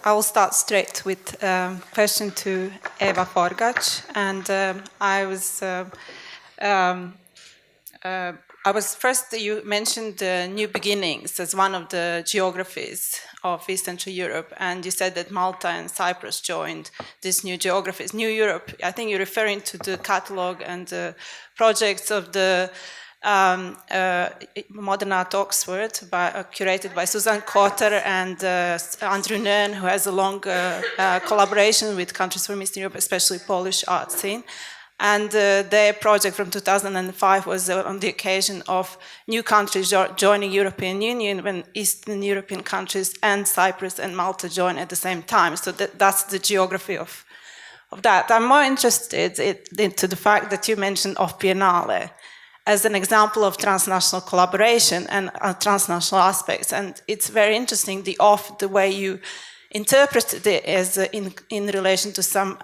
I will start straight with a question to Eva Forgac, and you mentioned New Beginnings as one of the geographies of Eastern Europe, and you said that Malta and Cyprus joined these new geographies. New Europe, I think you're referring to the catalogue and the projects of the Modern Art Oxford, curated by Susan Cotter and Andrew Nern, who has a long collaboration with countries from Eastern Europe, especially Polish art scene. And their project from 2005 was on the occasion of new countries joining European Union, when Eastern European countries and Cyprus and Malta joined at the same time. So that's the geography of that. I'm more interested into the fact that you mentioned Off Biennale as an example of transnational collaboration and transnational aspects. And it's very interesting, the way you interpreted it as in relation to some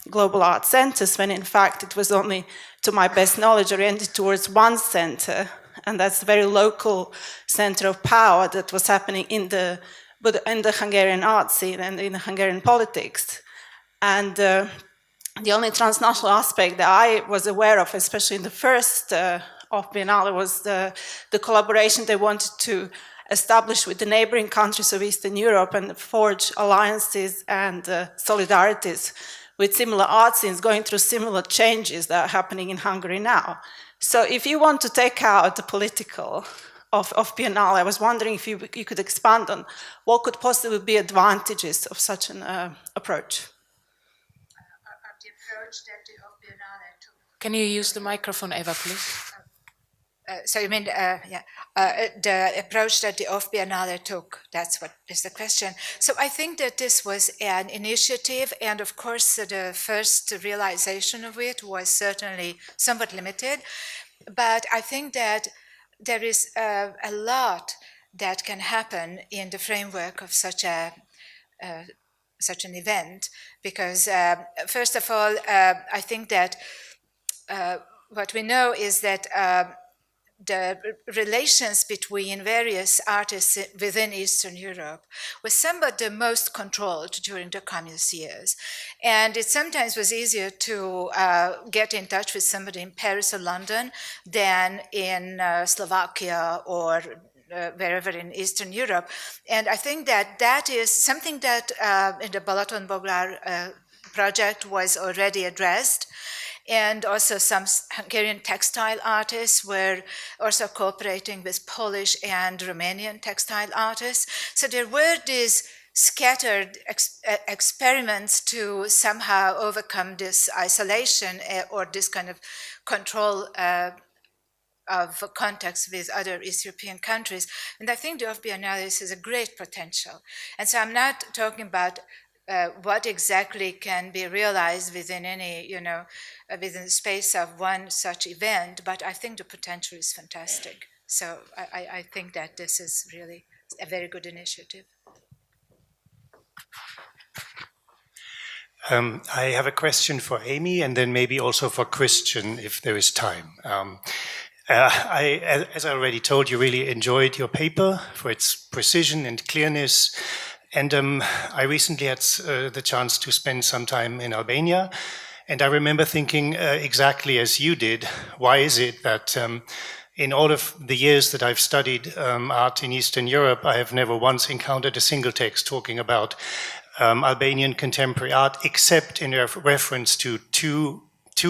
global art centers, when in fact it was only, to my best knowledge, oriented towards one center, and that's a very local center of power that was happening in the Hungarian art scene and in the Hungarian politics. And the only transnational aspect that I was aware of, especially in the first Off Biennale, was the collaboration they wanted to establish with the neighboring countries of Eastern Europe and forge alliances and solidarities with similar art scenes going through similar changes that are happening in Hungary now. So if you want to take out the political of Biennale, I was wondering if you could expand on what could possibly be advantages of such an approach. Can you use the microphone, Eva, please? So you mean, the approach that the Off Biennale took, that's what is the question. So I think that this was an initiative, and of course the first realization of it was certainly somewhat limited, but I think that there is a lot that can happen in the framework of such an event, because first of all, I think that what we know is that the relations between various artists within Eastern Europe was somewhat the most controlled during the communist years. And it sometimes was easier to get in touch with somebody in Paris or London than in Slovakia or wherever in Eastern Europe. And I think that that is something that in the Balaton-Boglár project was already addressed. And also some Hungarian textile artists were also cooperating with Polish and Romanian textile artists. So there were these scattered experiments to somehow overcome this isolation or this kind of control of contacts with other East European countries. And I think the Off Biennale has a great potential. And so I'm not talking about what exactly can be realized within any, within the space of one such event, but I think the potential is fantastic. So I think that this is really a very good initiative. I have a question for Amy, and then maybe also for Christian, if there is time. As I already told you, really enjoyed your paper for its precision and clearness. And I recently had the chance to spend some time in Albania. And I remember thinking exactly as you did, why is it that in all of the years that I've studied art in Eastern Europe, I have never once encountered a single text talking about Albanian contemporary art, except in reference to two,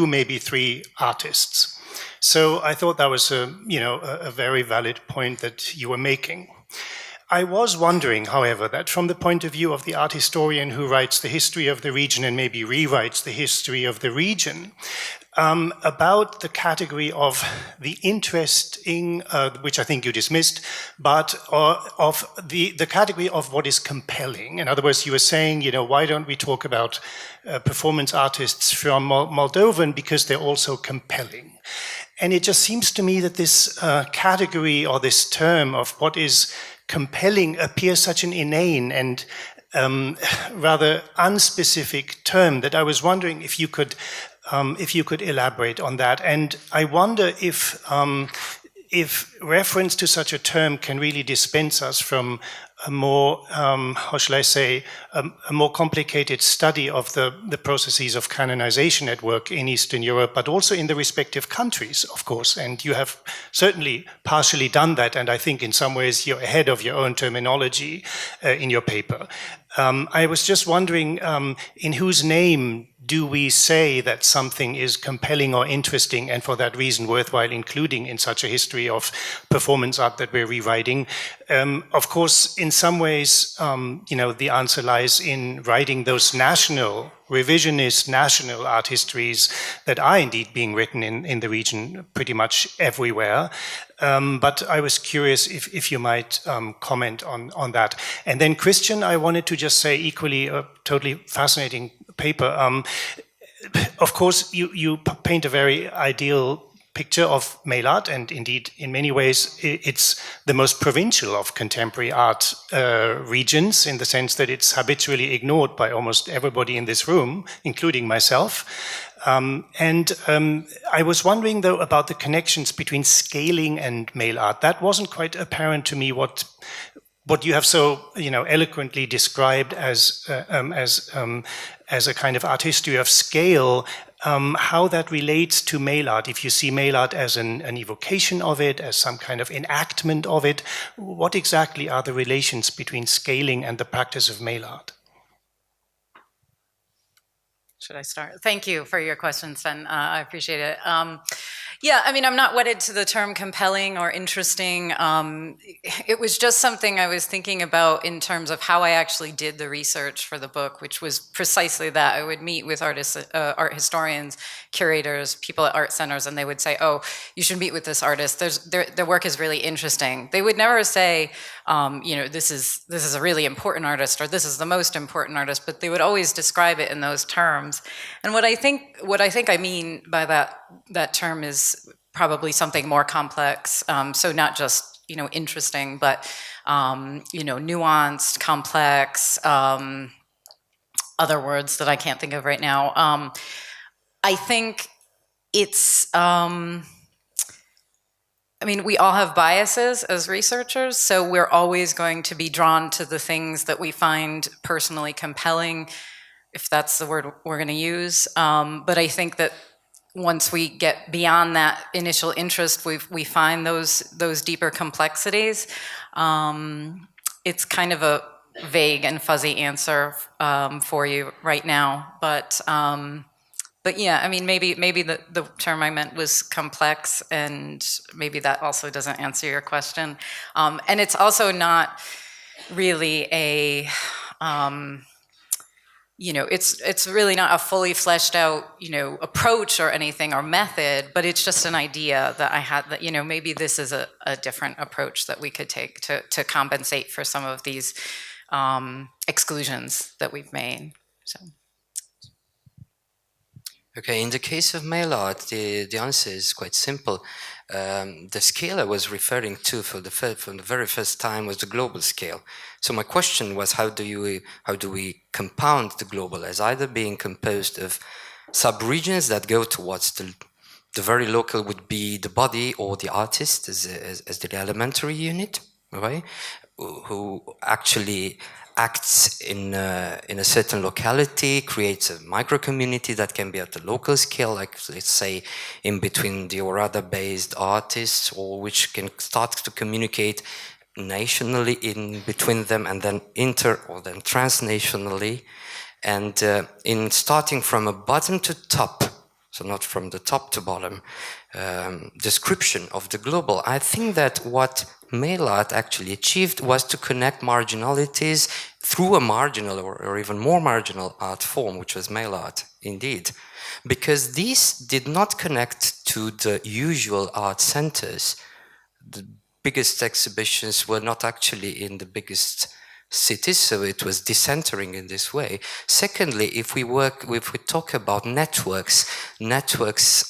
maybe three artists. So I thought that was a very valid point that you were making. I was wondering, however, that from the point of view of the art historian who writes the history of the region and maybe rewrites the history of the region, about the category of the interesting, which I think you dismissed, but of the category of what is compelling. In other words, you were saying, why don't we talk about performance artists from Moldovan, because they're also compelling. And it just seems to me that this category or this term of what is compelling appears such an inane and rather unspecific term that I was wondering if you could elaborate on that. And I wonder if reference to such a term can really dispense us from a more, how shall I say, a more complicated study of the processes of canonization at work in Eastern Europe, but also in the respective countries, of course. And you have certainly partially done that, and I think in some ways you're ahead of your own terminology in your paper. I was just wondering, in whose name do we say that something is compelling or interesting and for that reason worthwhile including in such a history of performance art that we're rewriting? Of course, in some ways, the answer lies in writing those revisionist national art histories that are indeed being written in the region pretty much everywhere. But I was curious if you might comment on that. And then Christian, I wanted to just say equally a totally fascinating paper. Of course, you paint a very ideal picture of mail art, and indeed, in many ways, it's the most provincial of contemporary art regions, in the sense that it's habitually ignored by almost everybody in this room, including myself. I was wondering, though, about the connections between scaling and mail art. That wasn't quite apparent to me. What you have so eloquently described as a kind of art history of scale, how that relates to mail art. If you see mail art as an evocation of it, as some kind of enactment of it, what exactly are the relations between scaling and the practice of mail art? Should I start? Thank you for your question, Sven. I appreciate it. Yeah, I mean, I'm not wedded to the term compelling or interesting. It was just something I was thinking about in terms of how I actually did the research for the book, which was precisely that. I would meet with artists, art historians, curators, people at art centers, and they would say, oh, you should meet with this artist. Their work is really interesting. They would never say, this is a really important artist, or this is the most important artist, but they would always describe it in those terms. And what I think I mean by that term is probably something more complex. So not just interesting, but nuanced, complex. Other words that I can't think of right now. I think it's. We all have biases as researchers, so we're always going to be drawn to the things that we find personally compelling, if that's the word we're going to use. But I think that once we get beyond that initial interest, we find those deeper complexities. It's kind of a vague and fuzzy answer for you right now, but yeah, maybe the term I meant was complex, and maybe that also doesn't answer your question. And it's also not really a, it's really not a fully fleshed out, approach or anything or method, but it's just an idea that I had that, maybe this is a different approach that we could take to compensate for some of these exclusions that we've made. So. Okay, in the case of mail art, the answer is quite simple. The scale I was referring to from the very first time was the global scale. So my question was, how do we compound the global as either being composed of sub-regions that go towards the very local would be the body or the artist as the elementary unit, right? Who actually acts in a certain locality, creates a micro-community that can be at the local scale, like let's say in between the Orada-based artists, or which can start to communicate nationally in between them, and then or then transnationally, and in starting from a bottom to top, so not from the top to bottom, description of the global. I think that what mail art actually achieved was to connect marginalities through a marginal or even more marginal art form, which was mail art, indeed. Because these did not connect to the usual art centers. The biggest exhibitions were not actually in the biggest cities, so it was decentering in this way. Secondly, if we talk about networks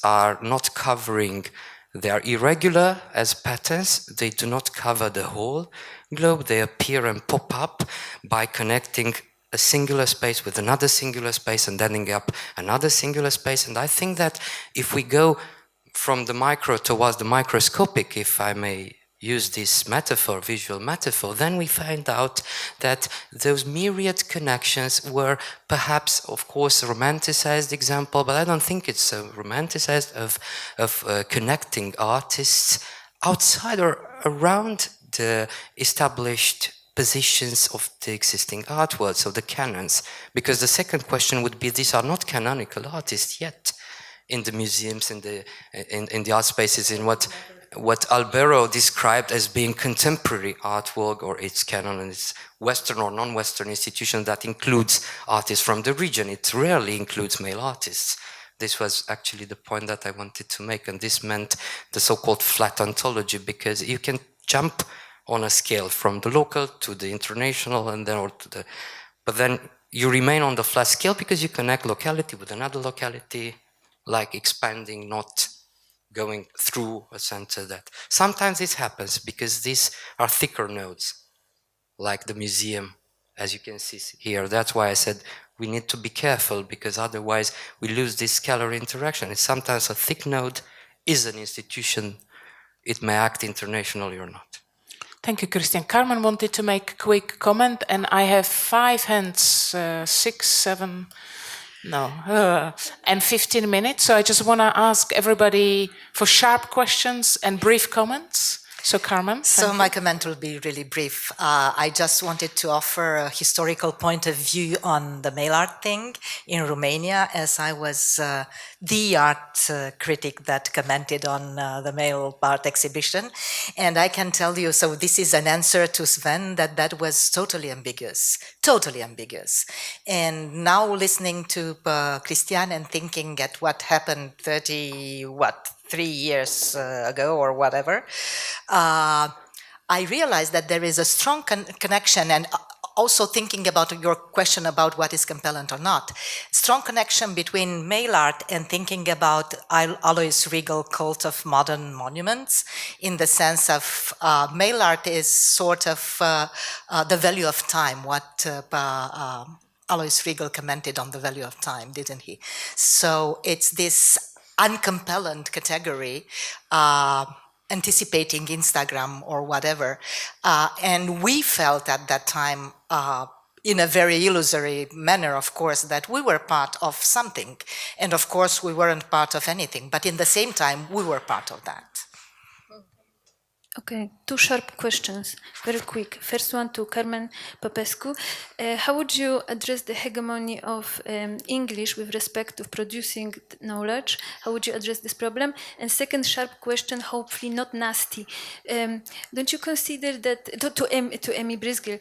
are not covering, they are irregular as patterns, they do not cover the whole globe, they appear and pop up by connecting a singular space with another singular space and ending up another singular space. And I think that if we go from the micro towards the microscopic, if I may use this metaphor, visual metaphor, then we find out that those myriad connections were perhaps, of course, a romanticized example, but I don't think it's a romanticized of connecting artists outside or around the established positions of the existing art world, so the canons. Because the second question would be, these are not canonical artists yet in the museums, in the art spaces, in what Albero described as being contemporary artwork, or its canon, and its Western or non-Western institution that includes artists from the region. It rarely includes male artists. This was actually the point that I wanted to make, and this meant the so-called flat ontology, because you can jump on a scale from the local to the international, and then but then you remain on the flat scale because you connect locality with another locality, like expanding, not going through a center. That sometimes this happens because these are thicker nodes, like the museum, as you can see here. That's why I said we need to be careful, because otherwise we lose this scalar interaction. And sometimes a thick node is an institution. It may act internationally or not. Thank you, Christian. Carmen wanted to make a quick comment, and I have 5 hands, 6, 7, and 15 minutes. So I just want to ask everybody for sharp questions and brief comments. So Carmen. So my comment will be really brief. I just wanted to offer a historical point of view on the mail art thing in Romania, as I was the art critic that commented on the mail art exhibition. And I can tell you, so this is an answer to Sven, that was totally ambiguous. And now listening to Christian and thinking at what happened 3 years ago or whatever, I realized that there is a strong connection, and also thinking about your question about what is compellant or not, strong connection between mail art and thinking about Alois Riegel cult of modern monuments, in the sense of mail art is sort of the value of time, what Alois Riegel commented on the value of time, didn't he? So it's this uncompellant category, anticipating Instagram or whatever. And we felt at that time, in a very illusory manner, of course, that we were part of something. And of course, we weren't part of anything. But in the same time, we were part of that. Okay, 2 sharp questions, very quick. First one to Carmen Popescu. How would you address the hegemony of English with respect to producing knowledge? How would you address this problem? And second sharp question, hopefully not nasty. Don't you consider that, to Amy Brisgill,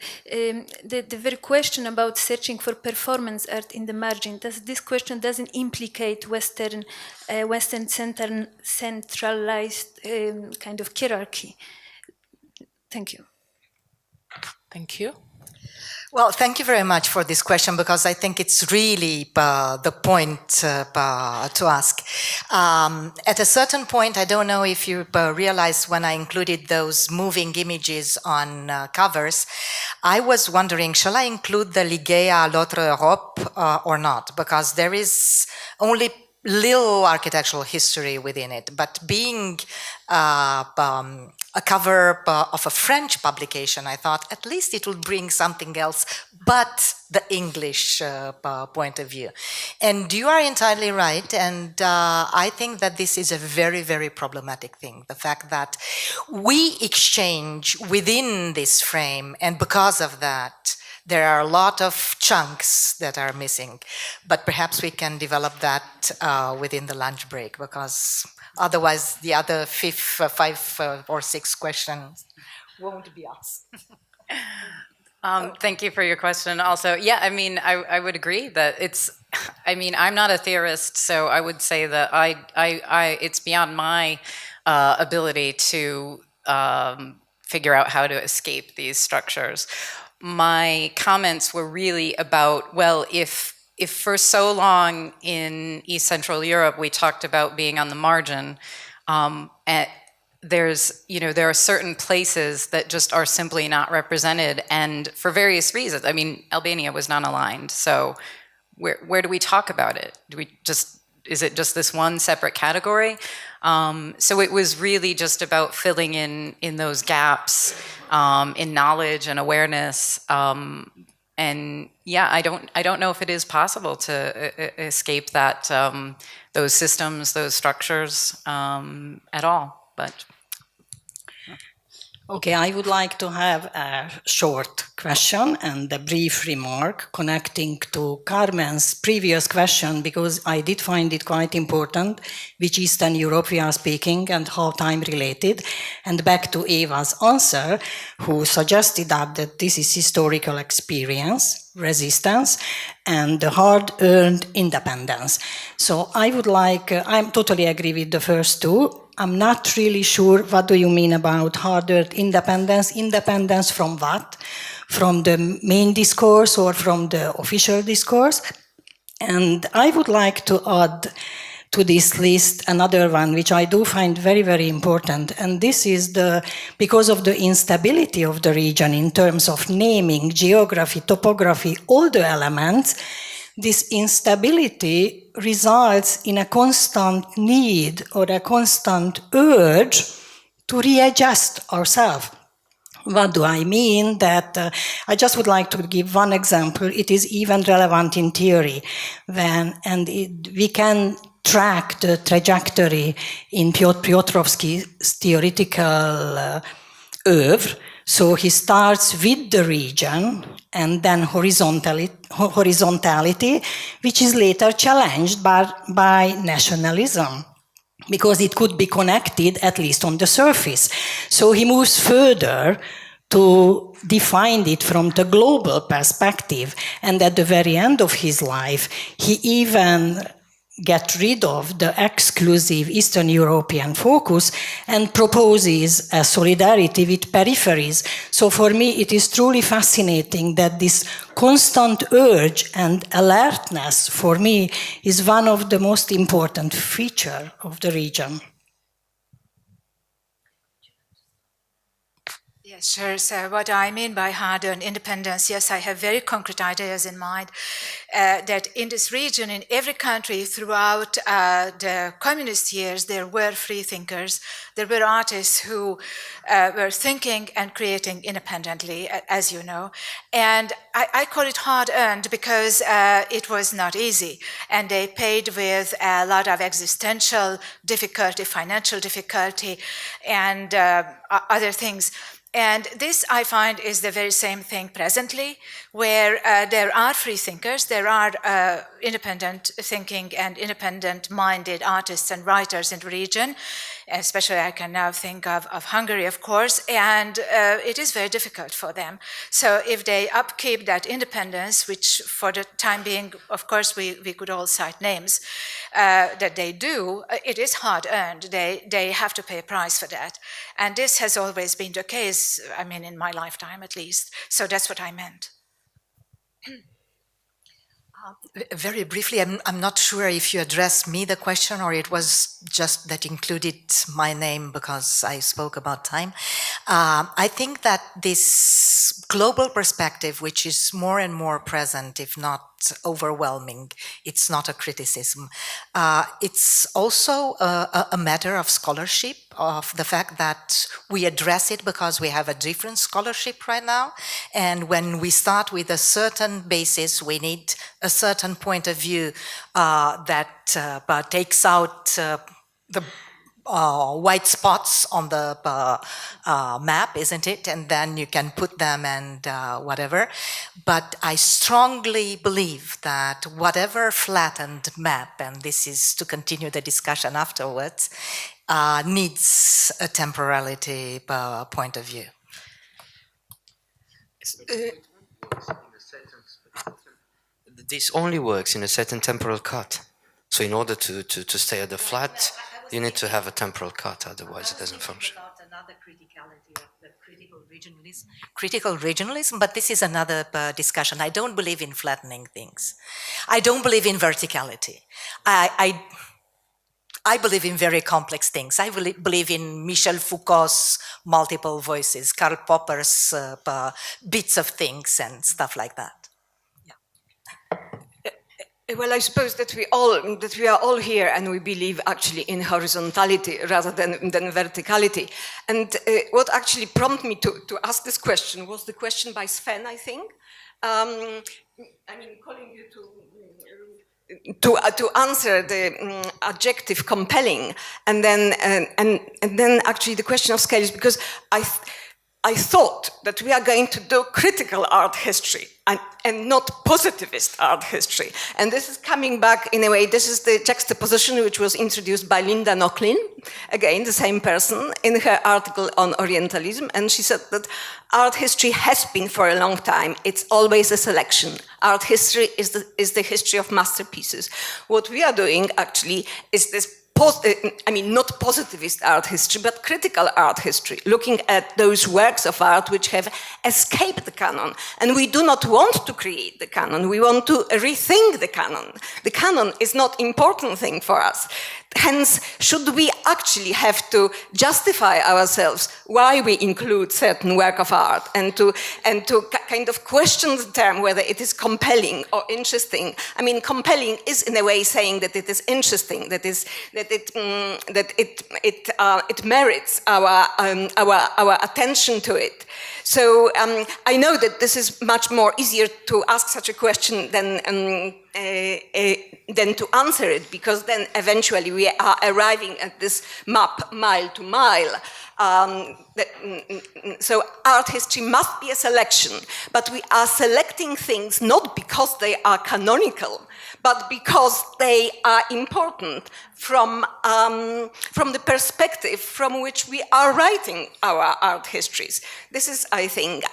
the very question about searching for performance art in the margin, this question doesn't implicate Western centralized kind of hierarchy? Thank you. Thank you. Well, thank you very much for this question, because I think it's really the point to ask. At a certain point, I don't know if you realized when I included those moving images on covers, I was wondering, shall I include the Ligea à l'autre Europe or not? Because there is only little architectural history within it, but being a cover of a French publication, I thought at least it would bring something else but the English point of view. And you are entirely right, and I think that this is a very, very problematic thing, the fact that we exchange within this frame, and because of that, there are a lot of chunks that are missing, but perhaps we can develop that within the lunch break, because otherwise the other 5 or 6 questions won't be asked. Thank you for your question. Also, yeah, I mean, I would agree that I'm not a theorist, so I would say that it's beyond my ability to figure out how to escape these structures. My comments were really about, well, if for so long in East Central Europe we talked about being on the margin, there are certain places that just are simply not represented, and for various reasons. I mean, Albania was non-aligned, so where do we talk about it? is it just this one separate category? So it was really just about filling in those gaps in knowledge and awareness. And yeah, I don't know if it is possible to escape that those systems, those structures at all. But okay, I would like to have a short question and a brief remark connecting to Carmen's previous question, because I did find it quite important which Eastern Europe we are speaking and how time related. And back to Eva's answer, who suggested that this is historical experience, resistance, and hard-earned independence. So I would like, I totally agree with the first two. I'm not really sure what do you mean about hard-earned independence. Independence from what? From the main discourse or from the official discourse? And I would like to add to this list another one, which I do find very, very important. And this is because of the instability of the region in terms of naming, geography, topography, all the elements, this instability results in a constant need or a constant urge to readjust ourselves. What do I mean? That I just would like to give one example. It is even relevant in theory, we can track the trajectory in Piotrowski's theoretical oeuvre. So he starts with the region and then horizontality, which is later challenged by nationalism, because it could be connected, at least on the surface. So he moves further to define it from the global perspective. And at the very end of his life, he even gets rid of the exclusive Eastern European focus and proposes a solidarity with peripheries. So for me, it is truly fascinating that this constant urge and alertness, for me, is one of the most important features of the region. Yes, sure. So what I mean by hard-earned independence, yes, I have very concrete ideas in mind that in this region, in every country throughout the communist years, there were free thinkers. There were artists who were thinking and creating independently, as you know. And I call it hard-earned because it was not easy. And they paid with a lot of existential difficulty, financial difficulty, and other things. And this, I find, is the very same thing presently, where there are free thinkers, there are independent thinking and independent-minded artists and writers in the region. Especially, I can now think of Hungary, of course, and it is very difficult for them. So if they upkeep that independence, which for the time being, of course, we could all cite names, that they do, it is hard-earned. They have to pay a price for that. And this has always been the case, I mean, in my lifetime at least. So that's what I meant. Very briefly, I'm not sure if you addressed me the question or it was just that included my name because I spoke about time. I think that this global perspective, which is more and more present, if not overwhelming, it's not a criticism. It's also a matter of scholarship, of the fact that we address it because we have a different scholarship right now. And when we start with a certain basis, we need a certain point of view that takes out the white spots on the map, isn't it? And then you can put them and whatever. But I strongly believe that whatever flattened map, and this is to continue the discussion afterwards, needs a temporality point of view. This only works in a certain temporal cut. So in order to stay at the flat, you need to have a temporal cut, otherwise it doesn't function. Another criticality of the critical regionalism, but this is another discussion. I don't believe in flattening things. I don't believe in verticality. I believe in very complex things. I believe in Michel Foucault's multiple voices, Karl Popper's bits of things and stuff like that. Well, I suppose that we are all here and we believe actually in horizontality rather than verticality. And what actually prompted me to ask this question was the question by Sven, I think. I mean, calling you to answer the adjective compelling, and then actually the question of scale is because I thought that we are going to do critical art history and not positivist art history. And this is coming back in a way, this is the juxtaposition which was introduced by Linda Nochlin, again, the same person, in her article on Orientalism. And she said that art history has been for a long time, it's always a selection. Art history is the history of masterpieces. What we are doing actually is this not positivist art history, but critical art history, looking at those works of art which have escaped the canon. And we do not want to create the canon, we want to rethink the canon. The canon is not an important thing for us. Hence, should we actually have to justify ourselves why we include certain work of art and to kind of question the term whether it is compelling or interesting? I mean, compelling is in a way saying that it is interesting, that it merits our attention to it. So I know that this is much more easier to ask such a question than to answer it, because then eventually we are arriving at this map mile to mile. So art history must be a selection, but we are selecting things not because they are canonical, but because they are important from the perspective from which we are writing our art histories. This is, I think,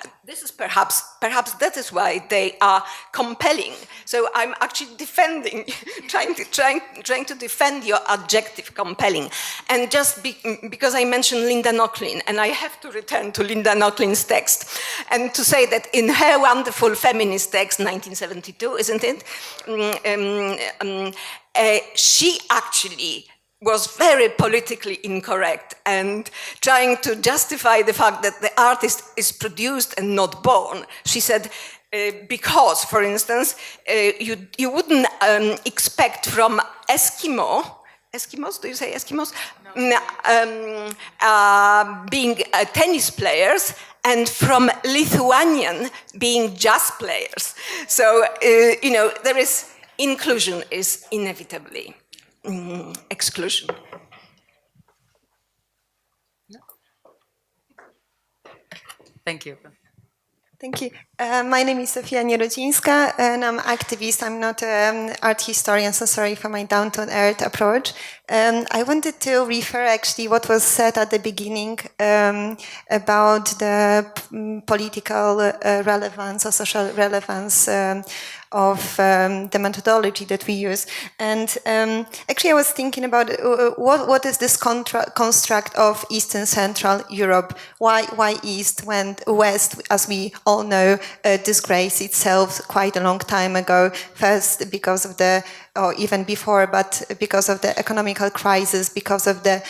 perhaps that is why they are compelling. So I'm actually defending, trying to defend your adjective compelling. And just because I mentioned Linda Nochlin, and I have to return to Linda Nochlin's text, and to say that in her wonderful feminist text, 1972, isn't it? She actually was very politically incorrect and trying to justify the fact that the artist is produced and not born. She said, because, for instance, you wouldn't expect from Eskimos, do you say Eskimos? No. Being tennis players, and from Lithuanian being jazz players. So, there is inclusion is inevitably exclusion. Thank you. Thank you. My name is Sofia Nierodzińska, and I'm activist. I'm not an art historian, so sorry for my down-to-earth approach. I wanted to refer actually what was said at the beginning about the political relevance or social relevance of the methodology that we use. And actually I was thinking about what is this construct of East and Central Europe? Why East when West, as we all know, disgraced itself quite a long time ago, first because of the, or even before, but because of the economical crisis, because of the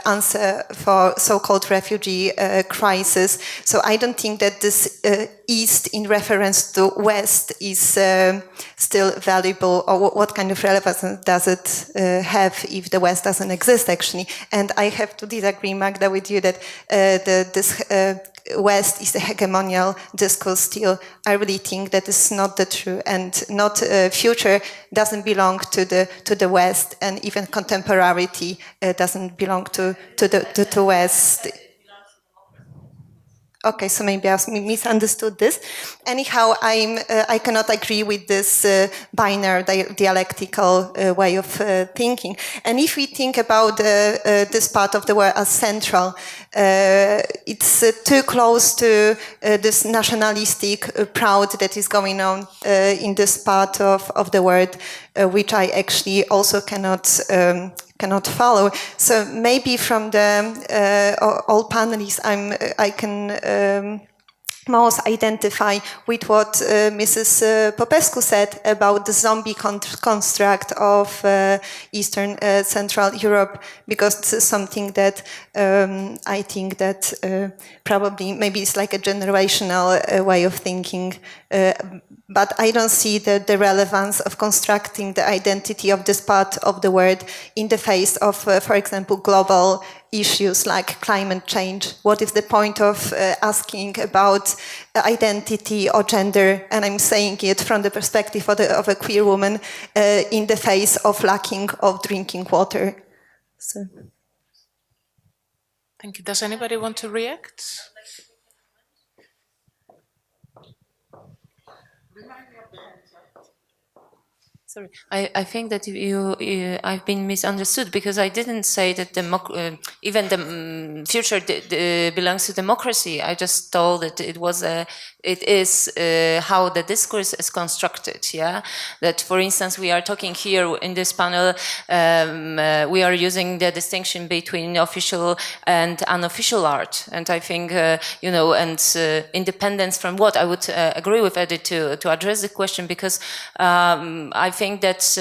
answer for so-called refugee crisis. So I don't think that this East in reference to West is still valuable, or what kind of relevance does it have if the West doesn't exist actually. And I have to disagree, Magda, with you that this West is the hegemonial discourse still. I really think that is not the true, and not future doesn't belong to the West, and even contemporarity doesn't belong to the West. Okay, so maybe I misunderstood this. Anyhow, I cannot agree with this binary dialectical way of thinking. And if we think about this part of the world as central, it's too close to this nationalistic proud that is going on in this part of the world, which I actually also cannot follow. So maybe from the all panelists, I can most identify with what Mrs. Popescu said about the zombie construct of Eastern Central Europe, because this is something that I think that probably maybe it's like a generational way of thinking, but I don't see the relevance of constructing the identity of this part of the world in the face of, for example, global issues like climate change. What is the point of asking about identity or gender? And I'm saying it from the perspective of a queer woman in the face of lacking of drinking water. So. Thank you. Does anybody want to react? Sorry, I think that I've been misunderstood, because I didn't say that even the future belongs to democracy. I just told that it is how the discourse is constructed. Yeah, that for instance we are talking here in this panel, we are using the distinction between official and unofficial art, and I think independence from what I would agree with Edith to address the question, because I think that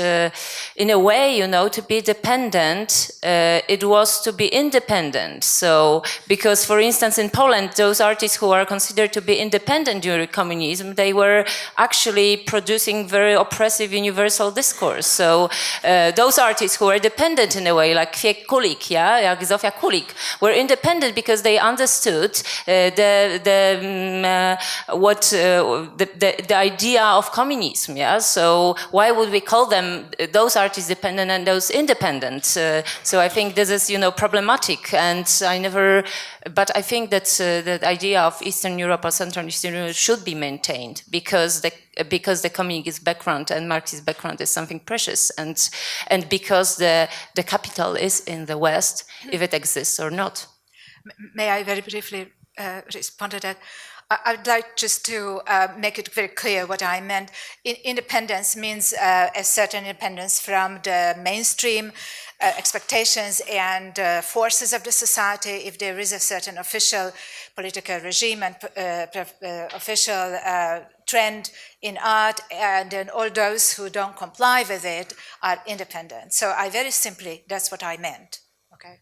in a way, to be dependent, it was to be independent. So, because for instance, in Poland, those artists who are considered to be independent during communism, they were actually producing very oppressive universal discourse. So, those artists who were dependent in a way, like Kulik, like Zofia Kulik, were independent because they understood the idea of communism. Yeah, so why would we call them, those artists, dependent and those independent? So I think this is, problematic, and but I think that the idea of Eastern Europe or Central Eastern Europe should be maintained, because the communist background and Marxist background is something precious, and because the capital is in the West, if it exists or not. May I very briefly respond to that? I would like just to make it very clear what I meant. Independence means a certain independence from the mainstream expectations and forces of the society. If there is a certain official political regime and official trend in art, and then all those who don't comply with it are independent. So very simply, that's what I meant. Okay.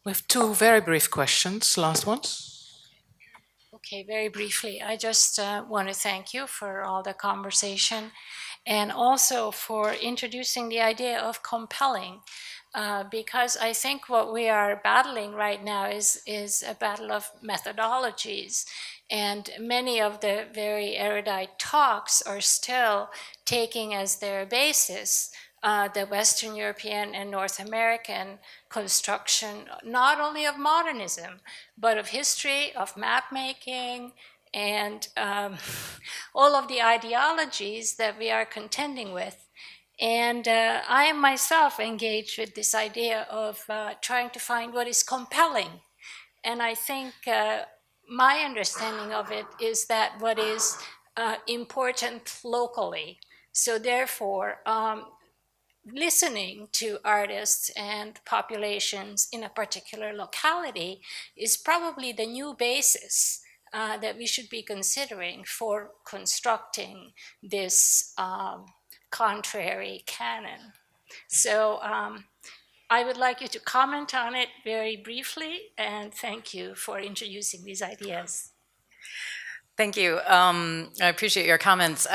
We have two very brief questions, last ones. Okay, very briefly, I just want to thank you for all the conversation, and also for introducing the idea of compelling, because I think what we are battling right now is a battle of methodologies, and many of the very erudite talks are still taking as their basis the Western European and North American construction, not only of modernism, but of history, of map making, and all of the ideologies that we are contending with. And I am myself engaged with this idea of trying to find what is compelling. And I think my understanding of it is that what is important locally. So therefore, listening to artists and populations in a particular locality is probably the new basis that we should be considering for constructing this contrary canon. So I would like you to comment on it very briefly, and thank you for introducing these ideas. Thank you. I appreciate your comments.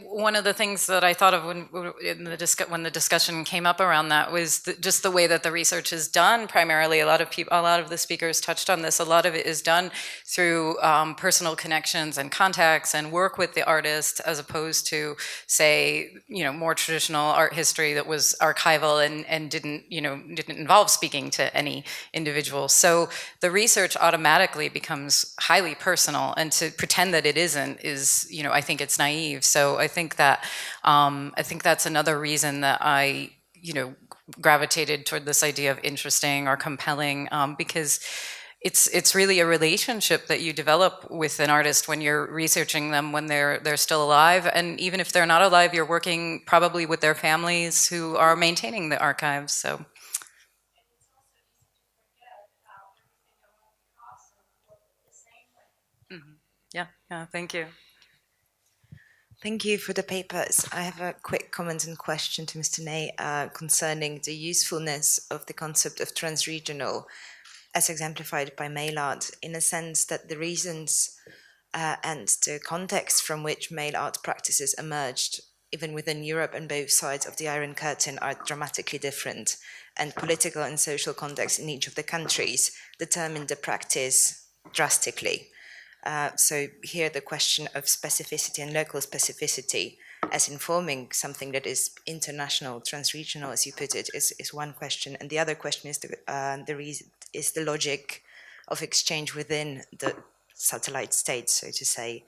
One of the things that I thought of when the discussion came up around that was just the way that the research is done. Primarily, a lot of the speakers touched on this. A lot of it is done through personal connections and contacts and work with the artist, as opposed to, say, more traditional art history that was archival and didn't involve speaking to any individual. So the research automatically becomes highly personal, and to pretend that it isn't is, I think it's naive. So I think that's another reason that I, gravitated toward this idea of interesting or compelling, because it's really a relationship that you develop with an artist when you're researching them when they're still alive, and even if they're not alive, you're working probably with their families who are maintaining the archives. So. Yeah, thank you. Thank you for the papers. I have a quick comment and question to Mr. Ney concerning the usefulness of the concept of transregional as exemplified by mail art, in a sense that the reasons and the context from which mail art practices emerged, even within Europe and both sides of the Iron Curtain, are dramatically different, and political and social context in each of the countries determine the practice drastically. So here the question of specificity and local specificity as informing something that is international, transregional, as you put it, is one question. And the other question is the logic of exchange within the satellite states, so to say,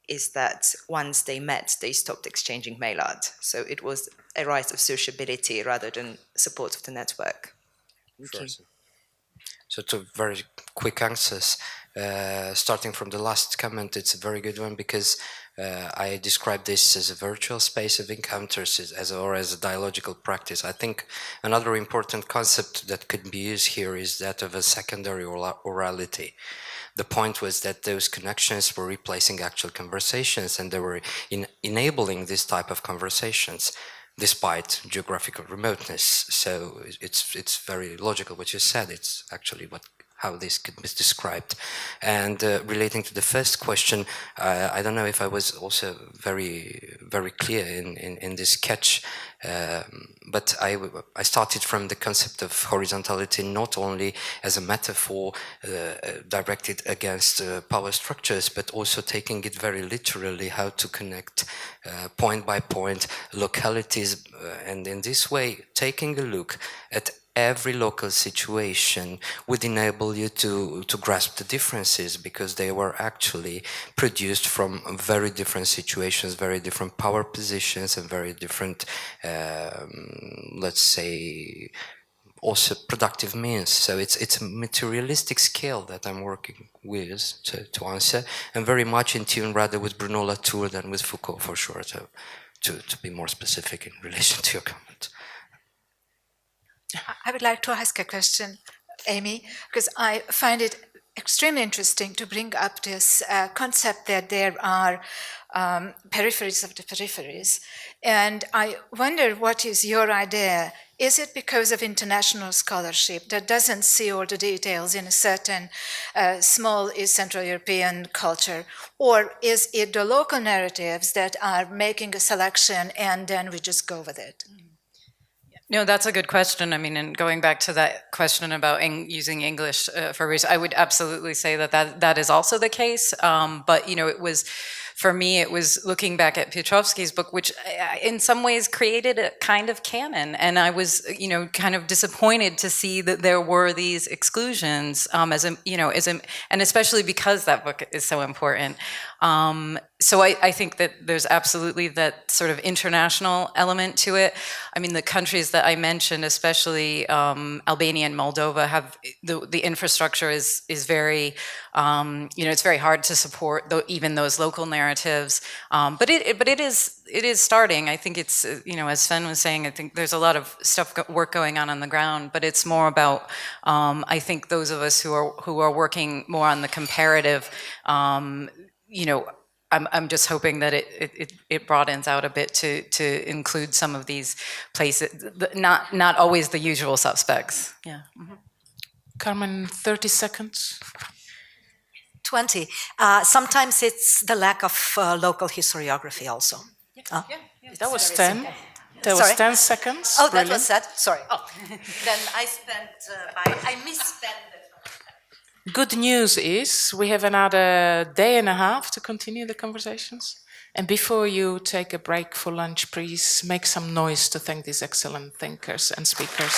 is that once they met, they stopped exchanging mail art. So it was a rise of sociability rather than support of the network. Sure. So two very quick answers. Starting from the last comment, it's a very good one because I describe this as a virtual space of encounters or as a dialogical practice. I think another important concept that could be used here is that of a secondary orality. The point was that those connections were replacing actual conversations, and they were enabling this type of conversations despite geographical remoteness. So it's very logical what you said. It's actually how this could be described. And relating to the first question, I don't know if I was also very, very clear in this sketch, but I started from the concept of horizontality not only as a metaphor directed against power structures, but also taking it very literally, how to connect point by point localities, and in this way, taking a look at every local situation would enable you to grasp the differences, because they were actually produced from very different situations, very different power positions, and very different, let's say, also productive means. So it's a materialistic scale that I'm working with to answer, and very much in tune rather with Bruno Latour than with Foucault, for sure, to be more specific in relation to your comment. I would like to ask a question, Amy, because I find it extremely interesting to bring up this concept that there are peripheries of the peripheries. And I wonder, what is your idea? Is it because of international scholarship that doesn't see all the details in a certain small East Central European culture? Or is it the local narratives that are making a selection and then we just go with it? No, that's a good question. I mean, and going back to that question about using English for research, I would absolutely say that is also the case. But, it was, for me, it was looking back at Piotrowski's book, which in some ways created a kind of canon. And I was, kind of disappointed to see that there were these exclusions, and especially because that book is so important. So I think that there's absolutely that sort of international element to it. I mean, the countries that I mentioned, especially Albania and Moldova, have the infrastructure is very, it's very hard to support even those local narratives. But it is starting. I think it's, as Sven was saying, I think there's a lot of work going on the ground. But it's more about, I think, those of us who are working more on the comparative. I'm just hoping that it broadens out a bit to include some of these places, not always the usual suspects. Yeah. Mm-hmm. Carmen, 30 seconds. 20. Sometimes it's the lack of local historiography also. That was 10. That was 10 seconds. Oh, Brilliant. that was that? Sorry. Oh, then I misspent it. Good news is we have another day and a half to continue the conversations. And before you take a break for lunch, please make some noise to thank these excellent thinkers and speakers.